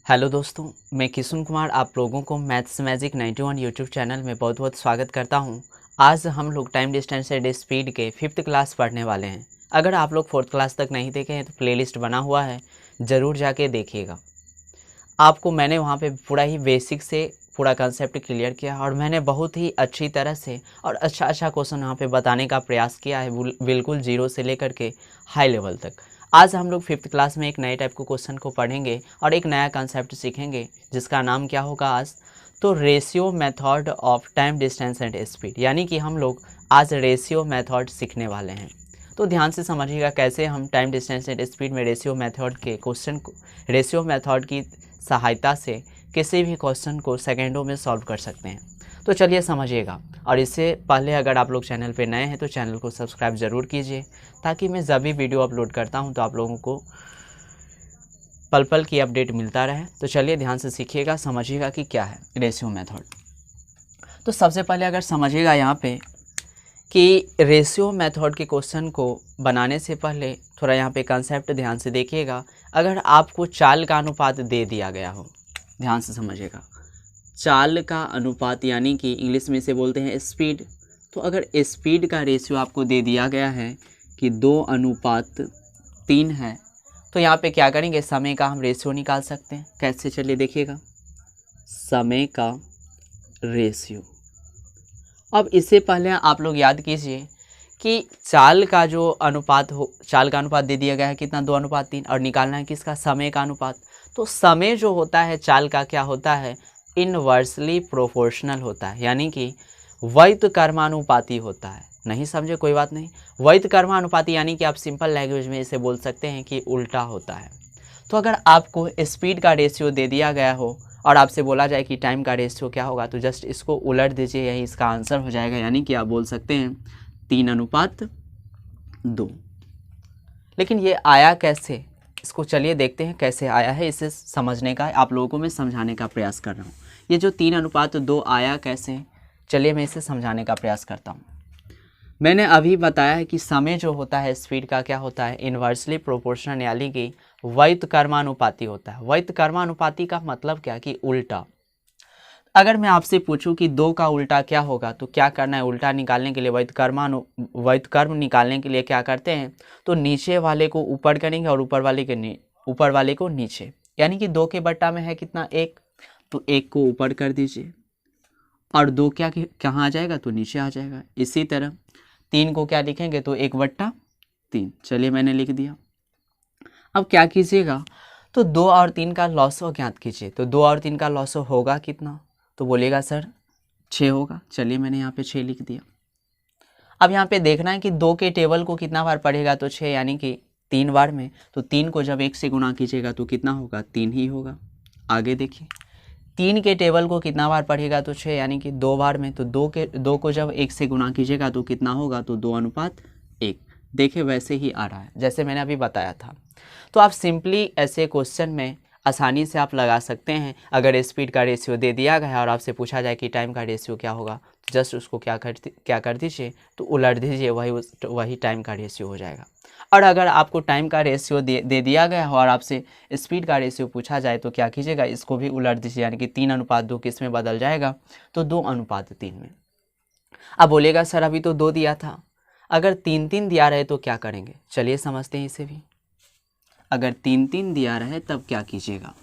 Hello दोस्तों, मैं किशुन कुमार आप लोगों को मैथ्स मैजिक 91 यूट्यूब चैनल में बहुत बहुत स्वागत करता हूं। आज हम लोग टाइम डिस्टेंस एंड स्पीड के 5th क्लास पढ़ने वाले हैं। अगर आप लोग 4th क्लास तक नहीं देखे हैं तो प्लेलिस्ट बना हुआ है, ज़रूर जाके देखिएगा। आपको मैंने वहां पे पूरा ही बेसिक से पूरा कंसेप्ट क्लियर किया और मैंने बहुत ही अच्छी तरह से और अच्छा क्वेश्चन यहाँ पे बताने का प्रयास किया है, बिल्कुल जीरो से लेकर के हाई लेवल तक। आज हम लोग 5th क्लास में एक नए टाइप के क्वेश्चन को पढ़ेंगे और एक नया कंसेप्ट सीखेंगे जिसका नाम क्या होगा आज, तो ratio method of time distance and speed, यानी कि हम लोग आज रेशियो मेथड सीखने वाले हैं। तो ध्यान से समझिएगा कैसे हम टाइम डिस्टेंस एंड स्पीड में रेशियो मेथड के क्वेश्चन को रेशियो मेथड की सहायता से किसी भी क्वेश्चन को सेकेंडों में सॉल्व कर सकते हैं। तो चलिए समझिएगा। और इससे पहले अगर आप लोग चैनल पे नए हैं तो चैनल को सब्सक्राइब ज़रूर कीजिए, ताकि मैं जब भी वीडियो अपलोड करता हूं तो आप लोगों को पल पल की अपडेट मिलता रहे। तो चलिए ध्यान से सीखिएगा, समझिएगा कि क्या है रेशियो मेथड। तो सबसे पहले अगर समझिएगा यहाँ पे कि रेशियो मेथड के क्वेश्चन को बनाने से पहले थोड़ा यहाँ पे कंसेप्ट ध्यान से देखिएगा। अगर आपको चाल का अनुपात दे दिया गया हो, ध्यान से समझिएगा, चाल का अनुपात यानी कि इंग्लिश में इसे बोलते हैं स्पीड। तो अगर स्पीड का रेशियो आपको दे दिया गया है कि 2:3 है, तो यहाँ पे क्या करेंगे, समय का हम रेशियो निकाल सकते हैं। कैसे, चलिए देखिएगा, समय का रेशियो। अब इससे पहले आप लोग याद कीजिए कि चाल का अनुपात दे दिया गया है कितना, 2:3, और निकालना है किसका, समय का अनुपात। तो समय जो होता है चाल का क्या होता है, इनवर्सली प्रोपोर्शनल होता है, यानी कि व्युत्क्रमानुपाती होता है। नहीं समझे कोई बात नहीं, व्युत्क्रमानुपाती यानी कि आप सिंपल लैंग्वेज में इसे बोल सकते हैं कि उल्टा होता है। तो अगर आपको स्पीड का रेशियो दे दिया गया हो और आपसे बोला जाए कि टाइम का रेशियो क्या होगा, तो जस्ट इसको उलट दीजिए, यही इसका आंसर हो जाएगा। यानी कि आप बोल सकते हैं 3:2। लेकिन ये आया कैसे, इसको चलिए देखते हैं कैसे आया है। इसे समझने का आप लोगों को मैं समझाने का प्रयास कर रहा हूँ। ये जो 3:2 आया कैसे, चलिए मैं इसे समझाने का प्रयास करता हूँ। मैंने अभी बताया है कि समय जो होता है स्पीड का क्या होता है, इनवर्सली प्रोपोर्शनल, यानी कि व्युत्क्रमानुपाती होता है। व्युत्क्रमानुपाती का मतलब क्या कि उल्टा। अगर मैं आपसे पूछूं कि 2 का उल्टा क्या होगा, तो क्या करना है, उल्टा निकालने के लिए व्युत्क्रम निकालने के लिए क्या करते हैं, तो नीचे वाले को ऊपर करेंगे और ऊपर वाले को नीचे। यानी कि 2 के बट्टा में है कितना, 1, तो 1 को ऊपर कर दीजिए और 2 कहाँ आ जाएगा, तो नीचे आ जाएगा। इसी तरह 3 को क्या लिखेंगे, तो 1/3। चलिए मैंने लिख दिया। अब क्या कीजिएगा, तो 2 और 3 का लॉसो ज्ञात कीजिए। तो 2 और 3 का लॉसो होगा कितना, तो बोलेगा सर 6 होगा। चलिए मैंने यहाँ पे 6 लिख दिया। अब यहाँ पे देखना है कि 2 के टेबल को कितना बार पढ़ेगा, तो 6, यानी कि 3 बार में। तो 3 को जब 1 से गुणा कीजिएगा तो कितना होगा, 3 ही होगा। आगे देखिए, 3 के टेबल को कितना बार पढ़ेगा, तो 6, यानी कि 2 बार में। तो 2 को जब 1 से गुणा कीजिएगा तो कितना होगा, तो 2:1। देखिए वैसे ही आ रहा है जैसे मैंने अभी बताया था। तो आप सिंपली ऐसे क्वेश्चन में आसानी से आप लगा सकते हैं। अगर स्पीड का रेशियो दे दिया गया है और आपसे पूछा जाए कि टाइम का रेशियो क्या होगा, तो जस्ट उसको क्या कर दीजिए, तो उलट दीजिए, वही टाइम का रेशियो हो जाएगा। और अगर आपको टाइम का रेशियो दे दिया गया हो और आपसे स्पीड का रेशियो पूछा जाए, तो क्या कीजिएगा, इसको भी उलट दीजिए, यानी कि 3:2 किस में बदल जाएगा, तो 2:3 में। अब बोलेगा सर अभी तो 2 दिया था, अगर 3-3 दिया रहे तो क्या करेंगे, चलिए समझते हैं इसे भी। अगर 3-3 दिया रहे तब क्या कीजिएगा।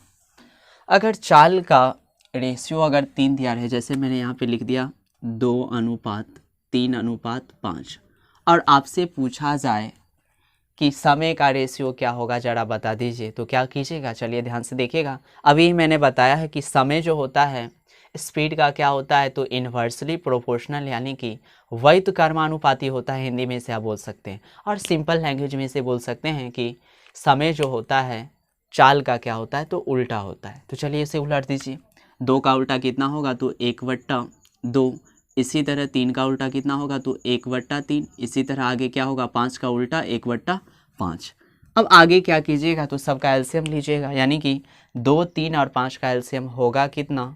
अगर चाल का रेशियो अगर 3 दिया रहे, जैसे मैंने यहाँ पे लिख दिया 2:3:5, और आपसे पूछा जाए कि समय का रेशियो क्या होगा, जरा बता दीजिए, तो क्या कीजिएगा, चलिए ध्यान से देखिएगा। अभी मैंने बताया है कि समय जो होता है स्पीड का क्या होता है, तो इन्वर्सली प्रोपोर्शनल, यानी कि व्युत्क्रमानुपाती होता है, हिंदी में इसे आप बोल सकते हैं। और सिंपल लैंग्वेज में इसे बोल सकते हैं कि समय जो होता है चाल का क्या होता है, तो उल्टा होता है। तो चलिए इसे उलट दीजिए। 2 का उल्टा कितना होगा, तो 1/2। इसी तरह 3 का उल्टा कितना होगा, तो 1/3। इसी तरह आगे क्या होगा, 5 का उल्टा 1/5। अब आगे क्या कीजिएगा, तो सबका एलसीएम लीजिएगा, यानी कि 2, 3 और 5 का एलसीएम होगा कितना,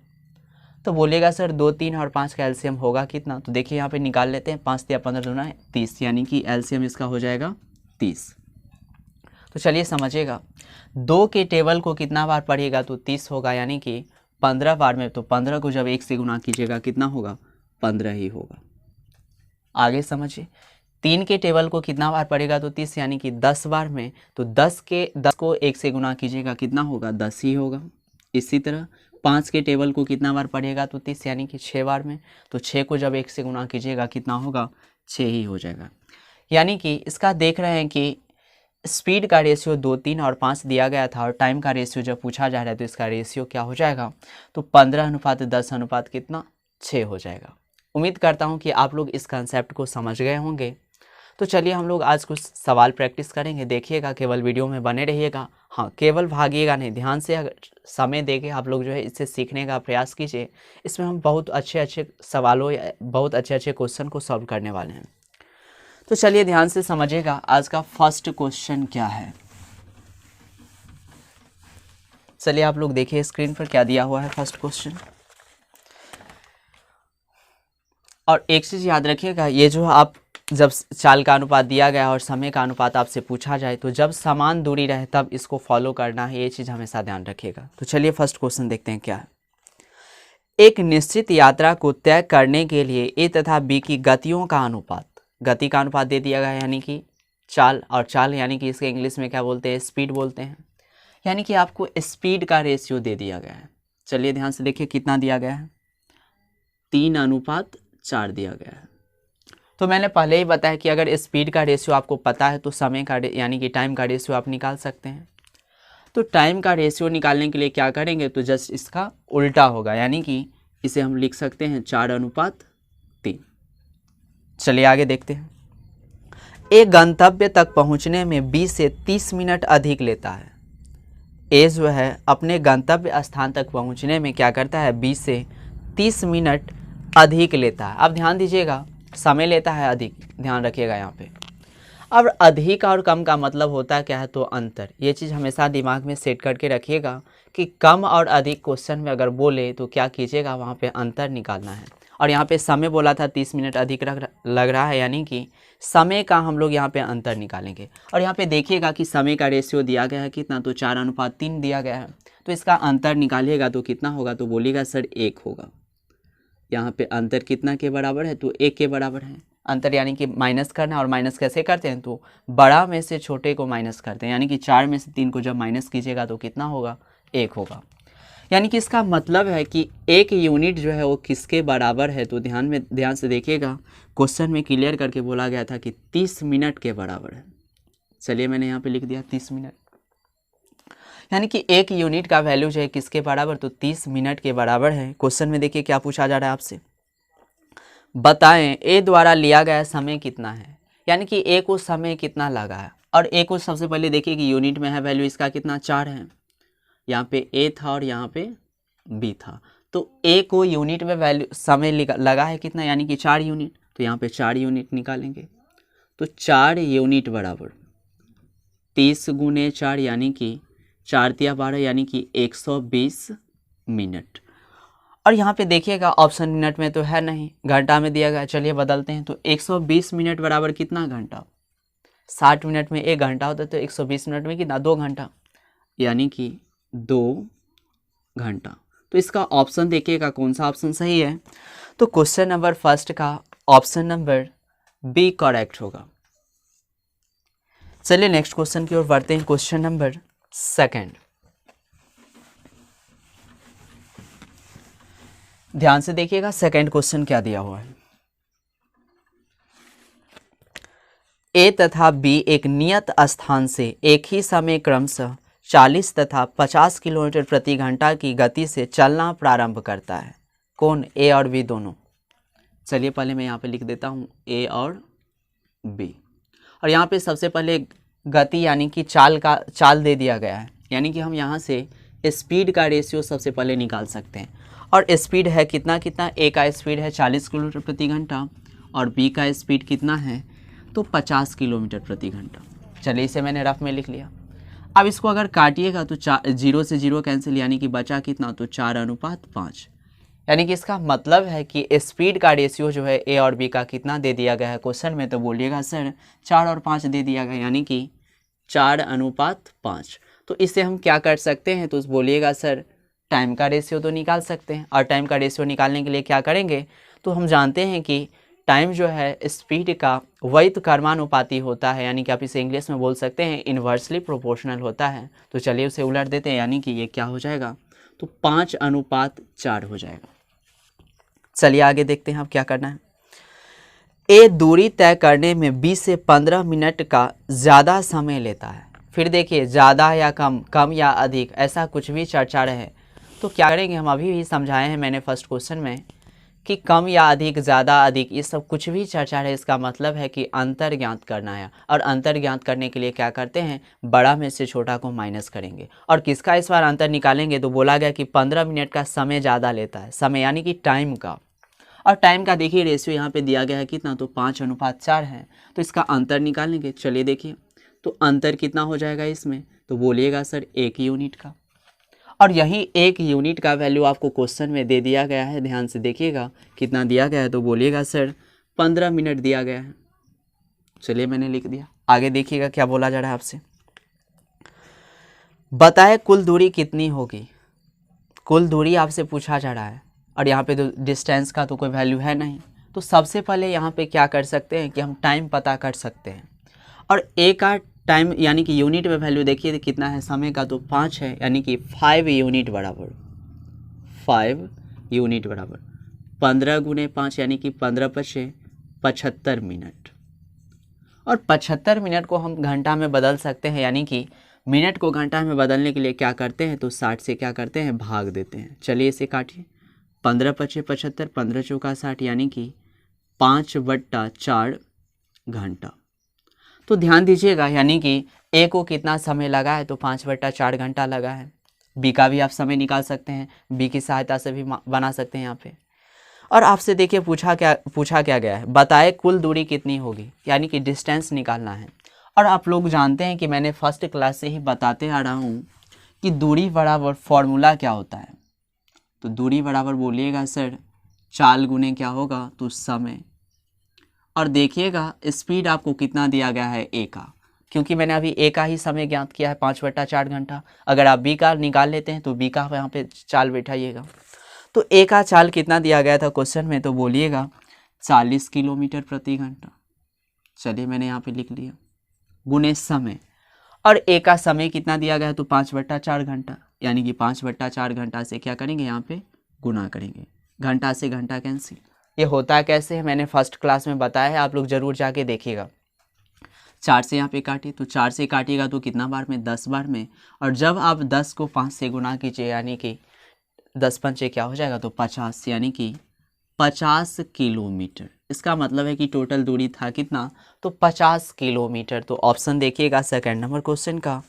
तो बोलेगा सर 2, 3 और 5 का एलसीएम होगा कितना। तो देखिए यहाँ पे निकाल लेते हैं, 5 या 15 दूना है 30, यानी कि एलसीएम इसका हो जाएगा 30। तो चलिए समझिएगा, 2 के टेबल को कितना बार पढ़िएगा तो 30 होगा, यानी कि 15 बार में, तो 15 को जब 1 से गुना कीजिएगा कितना होगा, 15 ही होगा। आगे समझिए, 3 के टेबल को कितना बार पढ़ेगा तो 30, यानी कि 10 बार में, तो 10 को 1 से गुना कीजिएगा कितना होगा, 10 ही होगा। इसी तरह 5 के टेबल को कितना बार पढ़ेगा तो 30, यानी कि 6 बार में, तो 6 को जब 1 से गुना कीजिएगा कितना होगा, 6 ही हो जाएगा। यानी कि इसका देख रहे हैं कि स्पीड का रेशियो 2, 3 और 5 दिया गया था, और टाइम का रेशियो जब पूछा जा रहा है तो इसका रेशियो क्या हो जाएगा, तो 15:10 कितना, 6 हो जाएगा। उम्मीद करता हूँ कि आप लोग इस कंसेप्ट को समझ गए होंगे। तो चलिए हम लोग आज कुछ सवाल प्रैक्टिस करेंगे, देखिएगा, केवल वीडियो में बने रहिएगा। हाँ, केवल भागिएगा नहीं, ध्यान से अगर समय देके आप लोग जो है इससे सीखने का प्रयास कीजिए। इसमें हम बहुत अच्छे सवालों या बहुत अच्छे क्वेश्चन को सॉल्व करने वाले हैं। तो चलिए ध्यान से समझिएगा, आज का फर्स्ट क्वेश्चन क्या है। चलिए आप लोग देखिए स्क्रीन पर क्या दिया हुआ है फर्स्ट क्वेश्चन। और एक चीज़ याद रखिएगा, ये जो आप जब चाल का अनुपात दिया गया और समय का अनुपात आपसे पूछा जाए तो जब समान दूरी रहे तब इसको फॉलो करना है, ये चीज़ हमेशा ध्यान रखिएगा। तो चलिए फर्स्ट क्वेश्चन देखते हैं क्या है। एक निश्चित यात्रा को तय करने के लिए ए तथा बी की गतियों का अनुपात, गति का अनुपात दे दिया गया है, यानी कि चाल, और चाल यानी कि इसके इंग्लिश में क्या बोलते हैं, स्पीड बोलते हैं, यानी कि आपको स्पीड का रेशियो दे दिया गया है। चलिए ध्यान से देखिए कितना दिया गया है, 3:4 दिया गया है। तो मैंने पहले ही बताया कि अगर स्पीड का रेशियो आपको पता है तो समय का यानी कि टाइम का रेशियो आप निकाल सकते हैं। तो टाइम का रेशियो निकालने के लिए क्या करेंगे, तो जस्ट इसका उल्टा होगा, यानी कि इसे हम लिख सकते हैं 4:3। चलिए आगे देखते हैं। एक गंतव्य तक पहुंचने में 20 से 30 मिनट अधिक लेता है। ए जो है अपने गंतव्य स्थान तक पहुंचने में क्या करता है, 20 से 30 मिनट अधिक लेता है। अब ध्यान दीजिएगा, समय लेता है अधिक, ध्यान रखिएगा यहाँ पे। अब अधिक और कम का मतलब होता है क्या है, तो अंतर। ये चीज़ हमेशा दिमाग में सेट करके रखिएगा कि कम और अधिक क्वेश्चन में अगर बोले तो क्या कीजिएगा, वहाँ पे अंतर निकालना है। और यहाँ पे समय बोला था 30 मिनट अधिक लग रहा है, यानी कि समय का हम लोग यहाँ पे अंतर निकालेंगे। और यहाँ पे देखिएगा कि समय का रेशियो दिया गया है कितना, तो 4:3 दिया गया है। तो इसका अंतर निकालिएगा तो कितना होगा, तो बोलिएगा सर 1 होगा। यहाँ पे अंतर कितना के बराबर है, तो 1 के बराबर है। अंतर यानी कि माइनस करना, और माइनस कैसे करते हैं, तो बड़ा में से छोटे को माइनस करते हैं, यानी कि 4 में से 3 को जब माइनस कीजिएगा तो कितना होगा, 1 होगा। यानी कि इसका मतलब है कि 1 यूनिट जो है वो किसके बराबर है, तो ध्यान से देखिएगा, क्वेश्चन में क्लियर करके बोला गया था कि 30 मिनट के बराबर है। चलिए मैंने यहाँ पे लिख दिया 30 मिनट, यानी कि 1 यूनिट का वैल्यू जो है किसके बराबर, तो 30 मिनट के बराबर है। क्वेश्चन में देखिए क्या पूछा जा रहा है आपसे, बताएं ए द्वारा लिया गया समय कितना है, यानी कि ए को समय कितना लगा है। और ए को सबसे पहले देखिए कि यूनिट में है, वैल्यू इसका कितना, 4 है। यहाँ पे ए था और यहाँ पे बी था, तो ए को यूनिट में वैल्यू समय लगा है कितना, यानी कि 4 यूनिट। तो यहाँ पे 4 यूनिट निकालेंगे, तो 4 यूनिट बराबर 30 × 4, यानी कि 4 × 12, यानी कि 120 मिनट। और यहाँ पे देखिएगा ऑप्शन मिनट में तो है नहीं, घंटा में दिया गया। चलिए बदलते हैं, तो 120 मिनट बराबर कितना घंटा, 60 मिनट में 1 घंटा होता है, तो 120 मिनट में कितना, 2 घंटा, यानी कि 2 घंटा। तो इसका ऑप्शन देखिएगा कौन सा ऑप्शन सही है, तो क्वेश्चन नंबर फर्स्ट का ऑप्शन नंबर बी करेक्ट होगा। चलिए नेक्स्ट क्वेश्चन की ओर बढ़ते हैं, क्वेश्चन नंबर सेकंड। ध्यान से देखिएगा सेकंड क्वेश्चन क्या दिया हुआ है। ए तथा बी एक नियत स्थान से एक ही समय क्रमशः 40 तथा 50 किलोमीटर प्रति घंटा की गति से चलना प्रारंभ करता है। कौन, ए और बी दोनों। चलिए पहले मैं यहाँ पे लिख देता हूँ ए और बी। और यहाँ पे सबसे पहले गति यानी कि चाल दे दिया गया है, यानी कि हम यहाँ से स्पीड का रेशियो सबसे पहले निकाल सकते हैं। और स्पीड है कितना, ए का स्पीड है 40 किलोमीटर प्रति घंटा और बी का स्पीड कितना है, तो 50 किलोमीटर प्रति घंटा। चलिए इसे मैंने रफ में लिख लिया। अब इसको अगर काटिएगा तो 0 से 0 कैंसिल, यानी कि बचा कितना, तो 4:5। यानी कि इसका मतलब है कि स्पीड का रेशियो जो है ए और बी का कितना दे दिया गया है क्वेश्चन में, तो बोलिएगा सर 4 और 5 दे दिया गया, यानी कि 4:5। तो इससे हम क्या कर सकते हैं, तो बोलिएगा सर टाइम का रेशियो तो निकाल सकते हैं। और टाइम का रेशियो निकालने के लिए क्या करेंगे, तो हम जानते हैं कि टाइम जो है स्पीड का व्युत्क्रमानुपाती होता है, यानी कि आप इसे इंग्लिश में बोल सकते हैं इन्वर्सली प्रोपोर्शनल होता है। तो चलिए उसे उलट देते हैं, यानी कि ये क्या हो जाएगा, तो 5:4 हो जाएगा। चलिए आगे देखते हैं अब क्या करना है। ए दूरी तय करने में 20 से 15 मिनट का ज़्यादा समय लेता है। फिर देखिए ज़्यादा या कम, कम या अधिक, ऐसा कुछ भी चर्चा रहे तो क्या करेंगे, हम अभी भी समझाए हैं मैंने फर्स्ट क्वेश्चन में कि कम या अधिक, ज़्यादा अधिक, ये सब कुछ भी चर्चा रहे, इसका मतलब है कि अंतर ज्ञात करना है। और अंतर ज्ञात करने के लिए क्या करते हैं, बड़ा में से छोटा को माइनस करेंगे। और किसका इस बार अंतर निकालेंगे, तो बोला गया कि 15 मिनट का समय ज़्यादा लेता है, समय यानी कि टाइम का। और टाइम का देखिए रेशियो यहाँ पे दिया गया है कितना, तो 5:4 है। तो इसका अंतर निकालेंगे। चलिए देखिए, तो अंतर कितना हो जाएगा इसमें, तो बोलिएगा सर 1 यूनिट का। और यही 1 यूनिट का वैल्यू आपको क्वेश्चन में दे दिया गया है, ध्यान से देखिएगा कितना दिया गया है, तो बोलिएगा सर 15 मिनट दिया गया है। चलिए मैंने लिख दिया। आगे देखिएगा क्या बोला जा रहा है आपसे। बताए कुल दूरी कितनी होगी। कुल दूरी आपसे पूछा जा रहा है, और यहाँ पे तो डिस्टेंस का तो कोई वैल्यू है नहीं। तो सबसे पहले यहाँ पे क्या कर सकते हैं कि हम टाइम पता कर सकते हैं। और ए का टाइम यानी कि यूनिट में वैल्यू देखिए तो कितना है, समय का तो 5 है, यानी कि 5 यूनिट बराबर 5 यूनिट बराबर 15 गुने 5 यानी कि 15×5 75 मिनट। और 75 मिनट को हम घंटा में बदल सकते हैं, यानी कि मिनट को घंटा में बदलने के लिए क्या करते हैं, तो 60 से क्या करते हैं, भाग देते हैं। चलिए इसे काटिए, 15×5 75, 15×4 60, यानी कि 5/4 घंटा। तो ध्यान दीजिएगा, यानी कि ए को कितना समय लगा है, तो 5/4 घंटा लगा है। बी का भी आप समय निकाल सकते हैं, बी की सहायता से भी बना सकते हैं यहाँ पे। और आपसे देखिए पूछा क्या गया है, बताए कुल दूरी कितनी होगी, यानी कि डिस्टेंस निकालना है। और आप लोग जानते हैं कि मैंने फर्स्ट क्लास से ही बताते आ रहा हूँ कि दूरी बराबर फॉर्मूला क्या होता है। तो दूरी बराबर बोलिएगा सर चाल गुने क्या होगा, तो समय। और देखिएगा स्पीड आपको कितना दिया गया है, ए का, क्योंकि मैंने अभी ए का ही समय ज्ञात किया है 5/4 घंटा। अगर आप बी का निकाल लेते हैं तो बी का यहाँ पे चाल बैठाइएगा। तो ए का चाल कितना दिया गया था क्वेश्चन में, तो बोलिएगा 40 किलोमीटर प्रति घंटा। चलिए मैंने यहाँ पे लिख लिया, गुने समय। और ए का समय कितना दिया गया है, तो 5/4 घंटा, यानी कि 5/4 घंटा से क्या करेंगे, यहाँ पे गुना करेंगे। घंटा से घंटा कैंसिल। ये होता कैसे है मैंने फर्स्ट क्लास में बताया है, आप लोग जरूर जाके देखिएगा। 4 से यहाँ पे काटिए, तो 4 से काटिएगा तो कितना बार में, 10 बार में। और जब आप 10 को 5 से गुना कीजिए, यानी कि 10×5 क्या हो जाएगा, तो 50, यानी कि 50 किलोमीटर। इसका मतलब है कि टोटल दूरी था कितना, तो 50 किलोमीटर। तो ऑप्शन देखिएगा सेकंड नंबर क्वेश्चन का,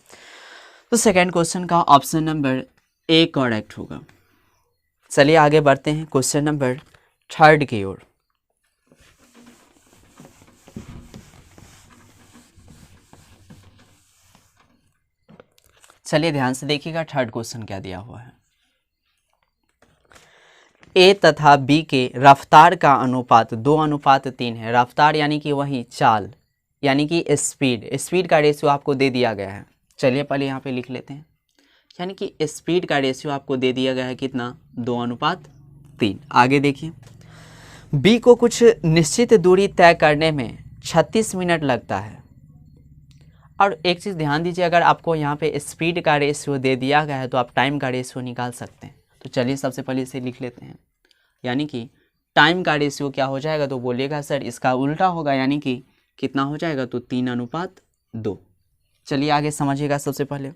तो सेकंड क्वेश्चन का ऑप्शन नंबर ए करेक्ट होगा। चलिए आगे बढ़ते हैं क्वेश्चन नंबर 3 की ओर। चलिए ध्यान से देखिएगा 3rd क्वेश्चन क्या दिया हुआ है। ए तथा बी के रफ्तार का अनुपात 2:3 है। रफ्तार यानी कि वही चाल, यानी कि स्पीड का रेशियो आपको दे दिया गया है। चलिए पहले यहाँ पे लिख लेते हैं, यानी कि स्पीड का रेशियो आपको दे दिया गया है कितना, 2:3। आगे देखिए, बी को कुछ निश्चित दूरी तय करने में 36 मिनट लगता है। और एक चीज़ ध्यान दीजिए, अगर आपको यहाँ पे स्पीड का रेशियो दे दिया गया है तो आप टाइम का रेशियो निकाल सकते हैं। तो चलिए सबसे पहले इसे लिख लेते हैं, यानी कि टाइम का रेशियो क्या हो जाएगा, तो बोलिएगा सर इसका उल्टा होगा, यानी कि कितना हो जाएगा, तो 3:2। चलिए आगे समझिएगा। सबसे पहले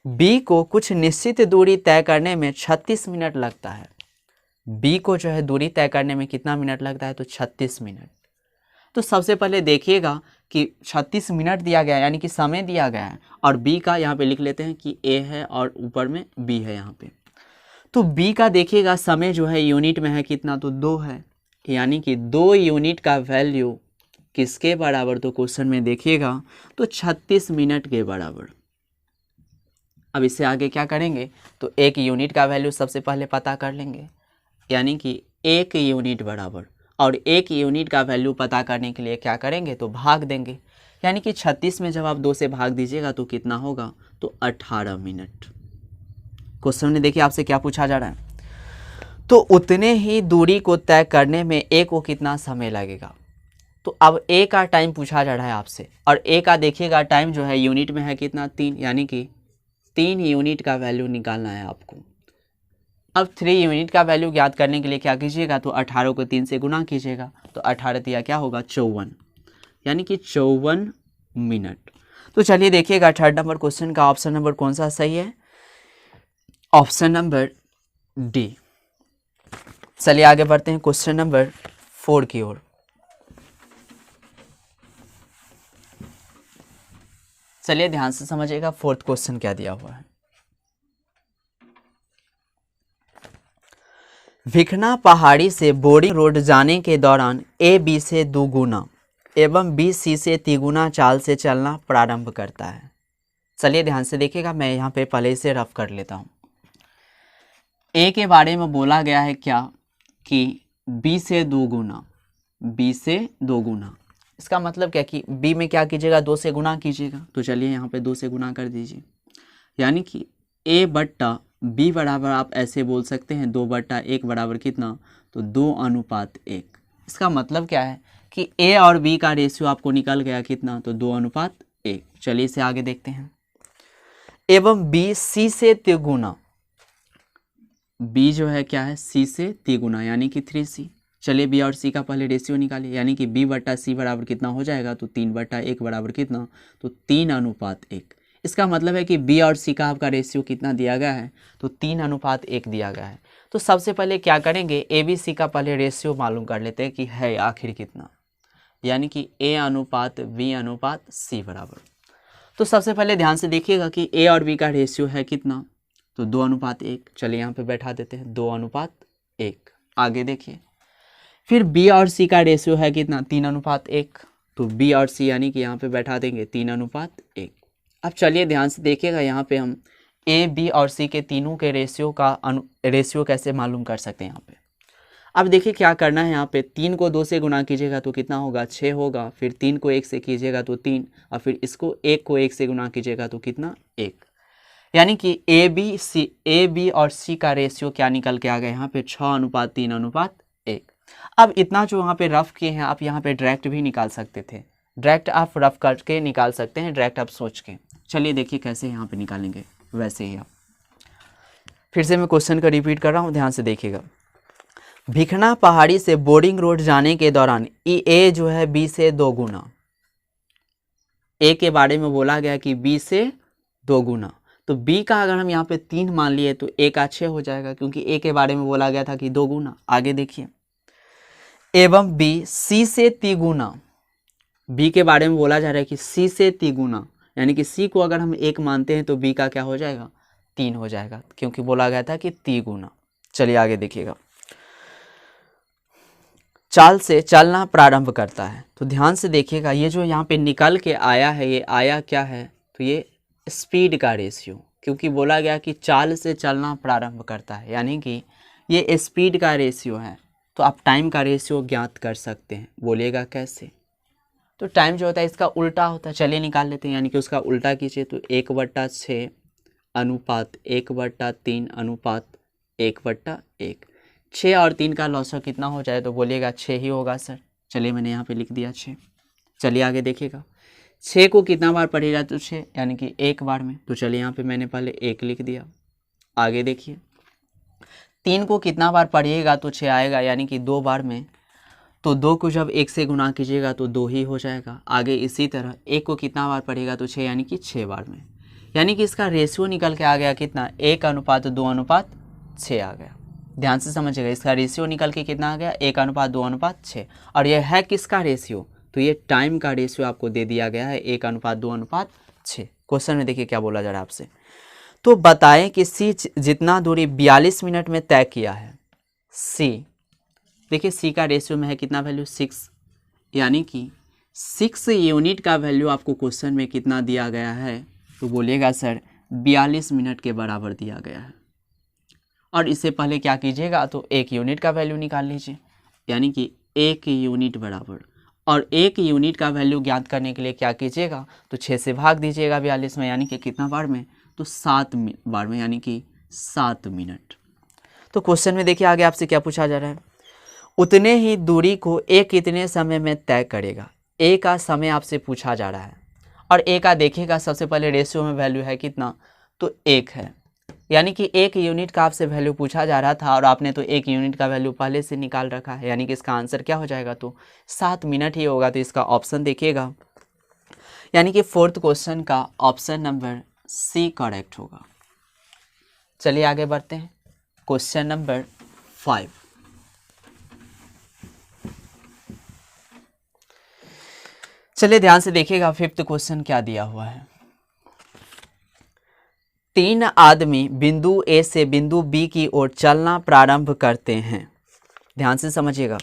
बी को कुछ निश्चित दूरी तय करने में 36 मिनट लगता है। बी को जो है दूरी तय करने में कितना मिनट लगता है, तो 36 मिनट। तो सबसे पहले देखिएगा कि 36 मिनट दिया गया है, यानी कि समय दिया गया है। और बी का यहाँ पे लिख लेते हैं कि ए है और ऊपर में बी है यहाँ पे। तो बी का देखिएगा समय जो है यूनिट में है कितना, तो 2 है, यानी कि 2 यूनिट का वैल्यू किसके बराबर, तो क्वेश्चन में देखिएगा तो 36 मिनट के बराबर। अब इससे आगे क्या करेंगे, तो 1 यूनिट का वैल्यू सबसे पहले पता कर लेंगे, यानी कि 1 यूनिट बराबर। और 1 यूनिट का वैल्यू पता करने के लिए क्या करेंगे, तो भाग देंगे। यानी कि 36 में जब आप 2 से भाग दीजिएगा तो कितना होगा, तो 18 मिनट। क्वेश्चन में देखिए आपसे क्या पूछा जा रहा है, तो उतने ही दूरी को तय करने में ए को कितना समय लगेगा। तो अब ए का टाइम पूछा जा रहा है आपसे, और ए का देखिएगा टाइम जो है यूनिट में है कितना, 3, यानी कि 3 यूनिट का वैल्यू निकालना है आपको। अब 3 यूनिट का वैल्यू ज्ञात करने के लिए क्या कीजिएगा, तो 18 को 3 से गुना कीजिएगा, तो 18 दिया क्या होगा, 54, यानी कि 54 मिनट। तो चलिए देखिएगा थर्ड नंबर क्वेश्चन का ऑप्शन नंबर कौन सा सही है, ऑप्शन नंबर डी। चलिए आगे बढ़ते हैं क्वेश्चन नंबर 4 की ओर। चलिए ध्यान से समझिएगा फोर्थ क्वेश्चन क्या दिया हुआ है। भिखना पहाड़ी से बोर्डिंग रोड जाने के दौरान ए बी से दुगुना एवं बी सी से तिगुना चाल से चलना प्रारंभ करता है। चलिए ध्यान से देखिएगा, मैं यहाँ पे पहले से रफ कर लेता हूँ। ए के बारे में बोला गया है क्या, कि बी से दुगुना, बी से दोगुना, इसका मतलब क्या कि बी में क्या कीजिएगा, 2 से गुना कीजिएगा। तो चलिए यहाँ पे 2 से गुना कर दीजिए, यानी कि ए बट्टा बी बराबर आप ऐसे बोल सकते हैं 2/1 बराबर कितना, तो 2:1। इसका मतलब क्या है कि ए और बी का रेशियो आपको निकल गया कितना, तो 2:1। चलिए इसे आगे देखते हैं। एवं बी सी से तिगुना, बी जो है क्या है, सी से तिगुना, यानी कि 3c। चलिए बी और सी का पहले रेशियो निकालिए, यानी कि b/c बराबर कितना हो जाएगा, तो 3/1 बराबर कितना, तो 3:1। इसका मतलब है कि बी और सी का आपका रेशियो कितना दिया गया है, तो 3:1 दिया गया है। तो सबसे पहले क्या करेंगे, ए बी सी का पहले रेशियो मालूम कर लेते हैं कि है आखिर कितना, यानी कि A/B/C बराबर। तो सबसे पहले ध्यान से देखिएगा कि ए और बी का रेशियो है कितना, तो 2:1। चलिए यहाँ पे बैठा देते हैं 2:1। आगे देखिए, फिर बी और सी का रेशियो है कितना, 3:1। तो बी और सी यानी कि यहाँ पे बैठा देंगे 3:1। अब चलिए ध्यान से देखिएगा, यहाँ पे हम ए बी और सी के तीनों के रेशियो कैसे मालूम कर सकते हैं। यहाँ पे अब देखिए क्या करना है, यहाँ पे 3 को 2 से गुना कीजिएगा तो कितना होगा, 6 होगा। फिर 3 को 1 से कीजिएगा तो 3, और फिर इसको 1 को 1 से गुना कीजिएगा तो कितना, 1। यानी कि ए बी और सी का रेशियो क्या निकल के आ गया यहाँ पे, 6:3:1। अब इतना जो यहाँ पे रफ किए हैं, आप यहाँ पे डायरेक्ट भी निकाल सकते थे, डायरेक्ट आप रफ करके निकाल सकते हैं, डायरेक्ट आप सोच के। चलिए देखिए कैसे यहाँ पे निकालेंगे, वैसे ही आप। फिर से मैं क्वेश्चन का रिपीट कर रहा हूँ, ध्यान से देखिएगा। भिखना पहाड़ी से बोर्डिंग रोड जाने के दौरान ए जो है बी से 2 गुना, ए के बारे में बोला गया कि बी से 2 गुना, तो बी का अगर हम यहाँ पे 3 मान लिए तो ए का 6 हो जाएगा, क्योंकि ए के बारे में बोला गया था कि 2 गुना। आगे देखिए, एवं बी सी से तिगुना, बी के बारे में बोला जा रहा है कि सी से तिगुना, यानी कि सी को अगर हम 1 मानते हैं तो बी का क्या हो जाएगा, 3 हो जाएगा, क्योंकि बोला गया था कि तिगुना। चलिए आगे देखिएगा, चाल से चलना प्रारंभ करता है। तो ध्यान से देखिएगा, ये जो यहाँ पे निकल के आया है, ये आया क्या है, तो ये स्पीड का रेशियो, क्योंकि बोला गया कि चाल से चलना प्रारंभ करता है, यानी कि ये स्पीड का रेशियो है। तो आप टाइम का रेशियो ज्ञात कर सकते हैं, बोलिएगा कैसे। तो टाइम जो होता है इसका उल्टा होता है, चलिए निकाल लेते हैं, यानी कि उसका उल्टा कीजिए तो 1/6 अनुपात 1/3 अनुपात 1/1। 6 और 3 का लॉसर कितना हो जाए, तो बोलिएगा 6 ही होगा सर। चलिए मैंने यहाँ पे लिख दिया 6। चलिए आगे देखिएगा, 6 को कितना बार पढ़ेगा, तो 6 यानी कि 1 बार में। तो चलिए यहाँ पे मैंने पहले 1 लिख दिया। आगे देखिए, 3 को कितना बार पढ़िएगा तो 6 आएगा, यानी कि 2 बार में। तो 2 को जब 1 से गुना कीजिएगा तो 2 ही हो जाएगा। आगे इसी तरह 1 को कितना बार पढ़ेगा तो 6, यानी कि 6 बार में। यानी कि इसका रेशियो निकल के आ गया कितना, 1:2:6 आ गया। ध्यान से समझिएगा, इसका रेशियो निकल के कितना आ गया, 1:2:6। और यह है किसका रेशियो, तो ये टाइम का रेशियो आपको दे दिया गया है 1:2:6। क्वेश्चन में देखिए क्या बोला जा रहा है आपसे, तो बताएं कि सी जितना दूरी 42 मिनट में तय किया है, सी देखिए सी का रेशियो में है कितना वैल्यू, 6, यानी कि 6 यूनिट का वैल्यू आपको क्वेश्चन में कितना दिया गया है, तो बोलिएगा सर 42 मिनट के बराबर दिया गया है। और इससे पहले क्या कीजिएगा, तो 1 यूनिट का वैल्यू निकाल लीजिए, यानी कि 1 यूनिट बराबर, और 1 यूनिट का वैल्यू ज्ञात करने के लिए क्या कीजिएगा, तो 6 से भाग दीजिएगा 42 में, यानी कि कितना बार में, तो 7 बार में, यानी कि 7 मिनट। तो क्वेश्चन में देखिए आगे आपसे क्या पूछा जा रहा है, उतने ही दूरी को ए कितने समय में तय करेगा। ए का समय आपसे पूछा जा रहा है और ए का देखिएगा सबसे पहले रेशियो में वैल्यू है कितना, तो 1 है, यानी कि 1 यूनिट का आपसे वैल्यू पूछा जा रहा था और आपने तो 1 यूनिट का वैल्यू पहले से निकाल रखा है, यानी कि इसका आंसर क्या हो जाएगा, तो 7 मिनट ही होगा। तो इसका ऑप्शन देखिएगा, यानी कि 4th क्वेश्चन का ऑप्शन नंबर सी करेक्ट होगा। चलिए आगे बढ़ते हैं, क्वेश्चन नंबर 5। चलिए ध्यान से देखिएगा 5th क्वेश्चन क्या दिया हुआ है। 3 आदमी बिंदु ए से बिंदु बी की ओर चलना प्रारंभ करते हैं। ध्यान से समझिएगा,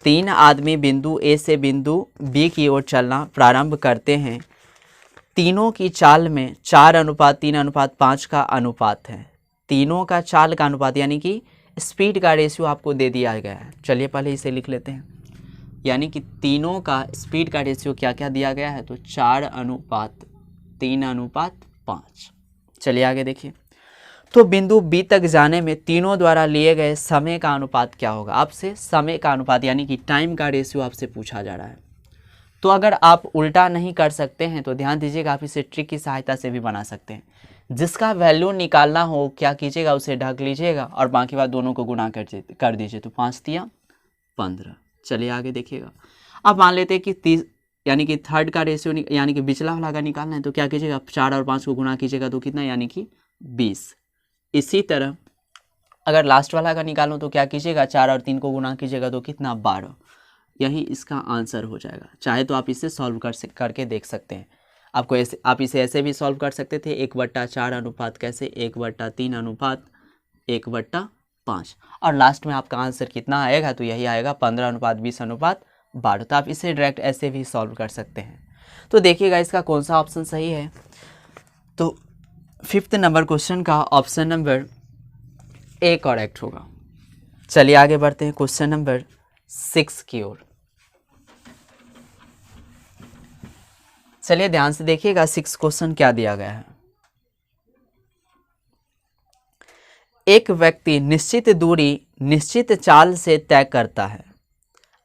3 आदमी बिंदु ए से बिंदु बी की ओर चलना प्रारंभ करते हैं। तीनों की चाल में 4:3:5 का अनुपात है। तीनों का चाल का अनुपात यानी कि स्पीड का रेशियो आपको दे दिया गया है। चलिए पहले इसे लिख लेते हैं, यानी कि तीनों का स्पीड का रेशियो क्या क्या दिया गया है, तो 4:3:5। चलिए आगे देखिए, तो बिंदु बी तक जाने में तीनों द्वारा लिए गए समय का अनुपात क्या होगा। आपसे समय का अनुपात यानी कि टाइम का रेशियो आपसे पूछा जा रहा है। तो अगर आप उल्टा नहीं कर सकते हैं तो ध्यान दीजिएगा, आप इसे ट्रिक की सहायता से भी बना सकते हैं। जिसका वैल्यू निकालना हो क्या कीजिएगा, उसे ढक लीजिएगा और बाकी बात दोनों को गुणा कर दीजिए, तो 5×3=15। चलिए आगे देखिएगा, अब मान लेते हैं कि 30 यानी कि थर्ड का रेशियो यानी कि पिछला वाला का निकालना है, तो क्या कीजिएगा, 4 और 5 को गुणा कीजिएगा तो कितना, यानी कि 20। इसी तरह अगर लास्ट वाला का निकालो तो क्या कीजिएगा, 4 और 3 को गुणा कीजिएगा तो कितना, 12। यही इसका आंसर हो जाएगा। चाहे तो आप इसे सॉल्व करके देख सकते हैं। आपको ऐसे आप इसे ऐसे भी सॉल्व कर सकते थे, 1/4 अनुपात कैसे, 1/3:1/5 और लास्ट में आपका आंसर कितना आएगा, तो यही आएगा 15:20:12। तो आप इसे डायरेक्ट ऐसे भी सॉल्व कर सकते हैं। तो देखिएगा इसका कौन सा ऑप्शन सही है, तो 5th नंबर क्वेश्चन का ऑप्शन नंबर ए करेक्ट होगा। चलिए आगे बढ़ते हैं क्वेश्चन नंबर 6 की ओर। चलिए ध्यान से देखिएगा 6 क्वेश्चन क्या दिया गया है। एक व्यक्ति निश्चित दूरी निश्चित चाल से तय करता है।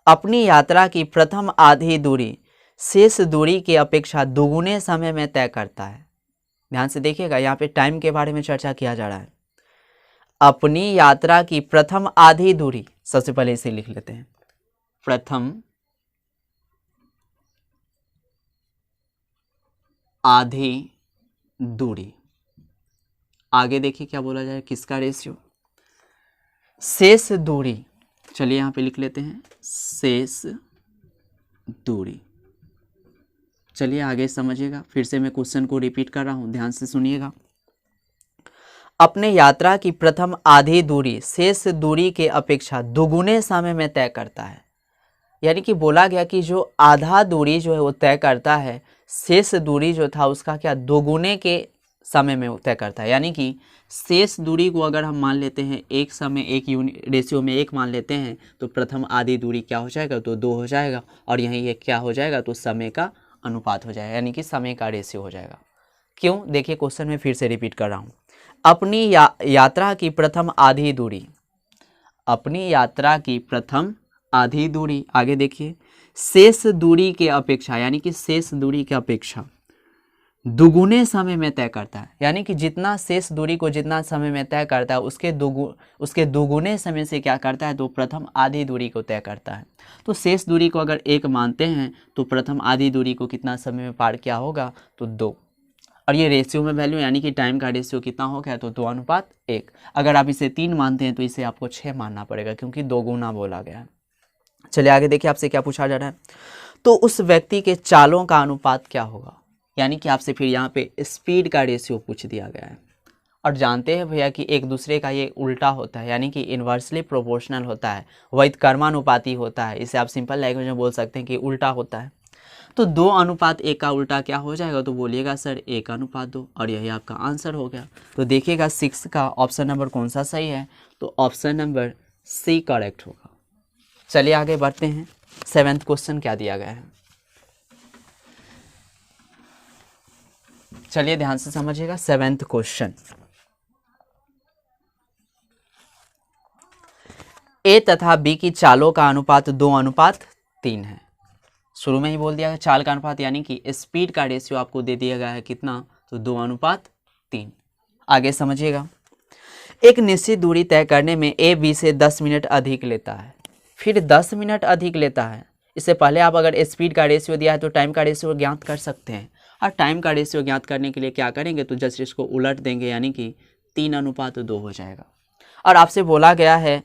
अपनी यात्रा की प्रथम आधी दूरी शेष दूरी की अपेक्षा दोगुने समय में तय करता है। ध्यान से देखिएगा, यहाँ पे टाइम के बारे में चर्चा किया जा रहा है। अपनी यात्रा की प्रथम आधी दूरी, सबसे पहले इसे लिख लेते हैं, प्रथम आधी दूरी। आगे देखिए क्या बोला जाए, किसका रेशियो, शेष दूरी। चलिए यहाँ पे लिख लेते हैं शेष दूरी। चलिए आगे समझिएगा, फिर से मैं क्वेश्चन को रिपीट कर रहा हूँ, ध्यान से सुनिएगा। अपने यात्रा की प्रथम आधी दूरी शेष दूरी के अपेक्षा दोगुने समय में तय करता है। यानी कि बोला गया कि जो आधा दूरी जो है वो तय करता है, शेष दूरी जो था उसका क्या दोगुने के समय में तय करता है। यानी कि शेष दूरी को अगर हम मान लेते हैं एक समय एक यूनिट रेशियो में 1 मान लेते हैं, तो प्रथम आधी दूरी क्या हो जाएगा, तो 2 हो जाएगा और यहीं ये क्या हो जाएगा, तो समय का अनुपात हो जाएगा, यानी कि समय का रेशियो हो जाएगा। क्यों, देखिए क्वेश्चन में फिर से रिपीट कर रहा हूँ। अपनी यात्रा की प्रथम आधी दूरी, अपनी यात्रा की प्रथम आधी दूरी, आगे देखिए, शेष दूरी के अपेक्षा यानी कि शेष दूरी के अपेक्षा दुगुने समय में तय करता है। यानी कि जितना शेष दूरी को जितना समय में तय करता है उसके दोगुने समय से क्या करता है, तो प्रथम आधी दूरी को तय करता है। तो शेष दूरी को अगर 1 मानते हैं तो प्रथम आधी दूरी को कितना समय में पार किया होगा, तो 2। और ये रेशियो में वैल्यू यानी कि टाइम का रेशियो कितना हो गया, तो 2:1। अगर आप इसे 3 मानते हैं तो इसे आपको 6 मानना पड़ेगा, क्योंकि 2 गुना बोला गया है। चलिए आगे देखिए आपसे क्या पूछा जा रहा है, तो उस व्यक्ति के चालों का अनुपात क्या होगा। यानी कि आपसे फिर यहाँ पे स्पीड का रेशियो पूछ दिया गया है। और जानते हैं भैया कि एक दूसरे का ये उल्टा होता है, यानी कि इन्वर्सली प्रोपोर्शनल होता है, व्युत्क्रमानुपाती होता है। इसे आप सिंपल लैंग्वेज में बोल सकते हैं कि उल्टा होता है। तो 2:1 का उल्टा क्या हो जाएगा, तो बोलिएगा सर 1:2, और यही आपका आंसर हो गया। तो देखिएगा 6 का ऑप्शन नंबर कौन सा सही है, तो ऑप्शन नंबर सी करेक्ट होगा। चलिए आगे बढ़ते हैं 7वां क्वेश्चन क्या दिया गया है, चलिए ध्यान से समझिएगा। 7वां क्वेश्चन, ए तथा बी की चालों का अनुपात 2:3 है। शुरू में ही बोल दिया है चाल का अनुपात यानी कि स्पीड का रेशियो आपको दे दिया गया है कितना, तो 2:3। आगे समझिएगा, एक निश्चित दूरी तय करने में ए बी से 10 मिनट अधिक लेता है, फिर 10 मिनट अधिक लेता है। इससे पहले आप अगर स्पीड का रेशियो दिया है तो टाइम का रेशियो ज्ञात कर सकते हैं, और टाइम का रेशियो ज्ञात करने के लिए क्या करेंगे, तो जस्ट इसको उलट देंगे यानी कि 3:2 हो जाएगा। और आपसे बोला गया है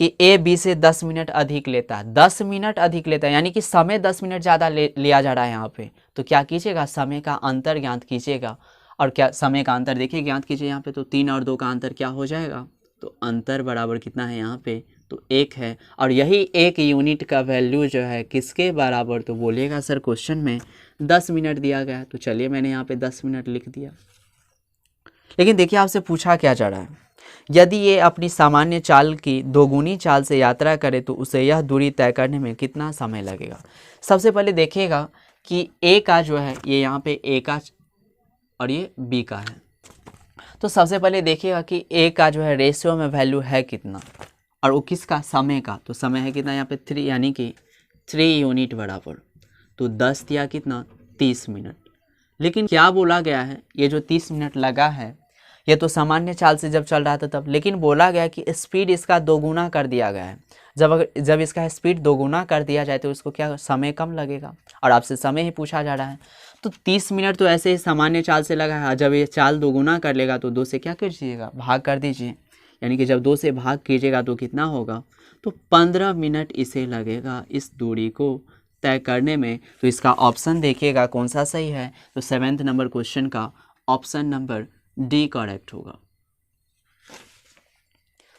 कि ए बी से 10 मिनट अधिक लेता है, 10 मिनट अधिक लेता है यानी कि समय 10 मिनट ज़्यादा लिया जा रहा है यहाँ पे। तो क्या कीजिएगा, समय का अंतर ज्ञात कीजिएगा। और क्या समय का अंतर देखिए ज्ञात कीजिए यहाँ पे, तो 3 और 2 का अंतर क्या हो जाएगा, तो अंतर बराबर कितना है यहाँ पे, तो 1 है। और यही 1 यूनिट का वैल्यू जो है किसके बराबर, तो बोलिएगा सर क्वेश्चन में 10 मिनट दिया गया है, तो चलिए मैंने यहाँ पे 10 मिनट लिख दिया। लेकिन देखिए आपसे पूछा क्या जा रहा है, यदि ये अपनी सामान्य चाल की दोगुनी चाल से यात्रा करे तो उसे यह दूरी तय करने में कितना समय लगेगा। सबसे पहले देखिएगा कि ए का जो है ये यहाँ पे ए का और ये बी का है, तो सबसे पहले देखिएगा कि ए का जो है रेशियो में वैल्यू है कितना, और वो किसका, समय का। तो समय है कितना यहाँ पे 3 यानी कि 3 यूनिट बराबर, तो 10 दिया कितना, 30 मिनट। लेकिन क्या बोला गया है, ये जो 30 मिनट लगा है ये तो सामान्य चाल से जब चल रहा था तब, लेकिन बोला गया कि स्पीड इसका दोगुना कर दिया गया है। जब इसका स्पीड दोगुना कर दिया जाए तो इसको क्या, समय कम लगेगा। और आपसे समय ही पूछा जा रहा है, तो 30 मिनट तो ऐसे ही सामान्य चाल से लगा है। जब ये चाल दोगुना कर लेगा तो 2 से क्या कीजिएगा, भाग कर दीजिए, यानी कि जब 2 से भाग कीजिएगा तो कितना होगा, तो 15 मिनट इसे लगेगा इस दूरी को तय करने में। तो इसका ऑप्शन देखिएगा कौन सा सही है, तो 7वां नंबर क्वेश्चन का ऑप्शन नंबर डी करेक्ट होगा।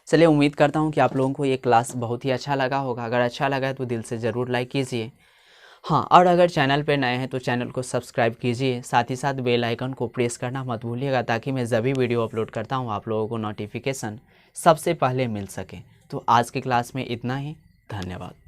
चलिए उम्मीद करता हूँ कि आप लोगों को ये क्लास बहुत ही अच्छा लगा होगा। अगर अच्छा लगा है तो दिल से ज़रूर लाइक कीजिए। हाँ, और अगर चैनल पर नए हैं तो चैनल को सब्सक्राइब कीजिए, साथ ही साथ बेल आइकन को प्रेस करना मत भूलिएगा, ताकि मैं जब भी वीडियो अपलोड करता हूँ आप लोगों को नोटिफिकेशन सबसे पहले मिल सके। तो आज की क्लास में इतना ही, धन्यवाद।